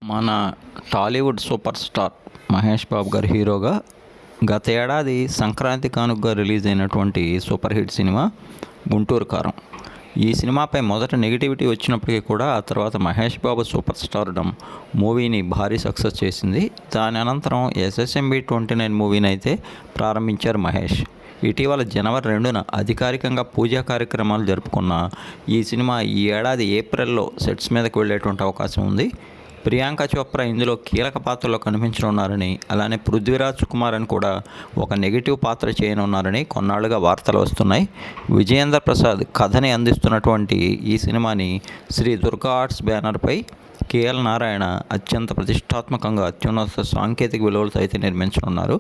మన Tollywood super star Mahesh Babu గారు హీరోగా గత ఏడాది సంక్రాంతి కానుకగా రిలీజ్ అయినటువంటి సూపర్ హిట్ సినిమా గుంటూరు కారం. ఈ సినిమాపై మొదట నెగిటివిటీ వచ్చినప్పటికీ కూడా ఆ తర్వాత మహేష్ బాబు సూపర్ స్టార్డమ్ మూవీని భారీ సక్సెస్ చేసింది. దాని అనంతరం ఎస్ఎస్ఎంబి 29 మూవీని అయితే ప్రారంభించారు మహేష్. ఇటీవల జనవరి 2న అధికారికంగా పూజా కార్యక్రమాలు జరుపుకున్న ఈ సినిమా ఈ ఏడాది ఏప్రిల్లో సెట్స్ మీదకు వెళ్ళేటువంటి అవకాశం ఉంది. ప్రియాంక చోప్రా ఇందులో కీలక పాత్రలో కనిపించనున్నారని, అలానే పృథ్వీరాజ్ కుమార్ అని కూడా ఒక నెగిటివ్ పాత్ర చేయనున్నారని కొన్నాళ్లుగా వార్తలు వస్తున్నాయి. విజయేంద్ర ప్రసాద్ కథని అందిస్తున్నటువంటి ఈ సినిమాని శ్రీ దుర్గా ఆర్ట్స్ బ్యానర్పై కేఎల్ నారాయణ అత్యంత ప్రతిష్టాత్మకంగా అత్యున్నత సాంకేతిక విలువలతో అయితే నిర్మించనున్నారు.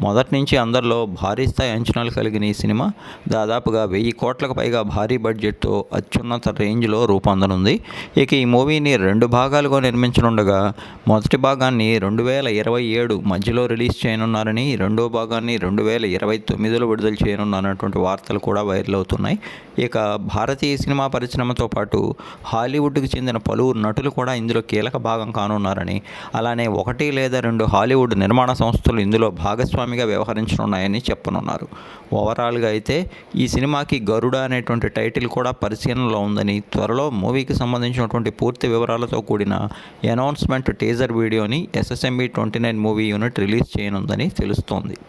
మొదటి నుంచి అందరిలో భారీ స్థాయి అంచనాలు కలిగిన ఈ సినిమా దాదాపుగా 1000 కోట్లకు పైగా భారీ బడ్జెట్తో అత్యున్నత రేంజ్లో రూపొందనుంది. ఇక ఈ మూవీని 2 భాగాలుగా నిర్మించనుండగా మొదటి భాగాన్ని 2027 మధ్యలో రిలీజ్ చేయనున్నారని, రెండో భాగాన్ని 2029లో విడుదల చేయనున్నారన్నటువంటి వార్తలు కూడా వైరల్ అవుతున్నాయి. ఇక భారతీయ సినిమా పరిశ్రమతో పాటు హాలీవుడ్కి చెందిన పలువురు నటులు కూడా ఇందులో కీలక భాగం కానున్నారని, అలానే 1 లేదా 2 హాలీవుడ్ నిర్మాణ సంస్థలు ఇందులో భాగస్వామిగా వ్యవహరించనున్నాయని చెప్పనున్నారు. ఓవరాల్గా అయితే ఈ సినిమాకి గరుడ అనేటువంటి టైటిల్ కూడా పరిశీలనలో ఉందని, త్వరలో మూవీకి సంబంధించినటువంటి పూర్తి వివరాలతో కూడిన అనౌన్స్మెంట్ టీజర్ వీడియోని ఎస్ఎస్ఎంబి 29 మూవీ యూనిట్ రిలీజ్ చేయనుందని తెలుస్తోంది.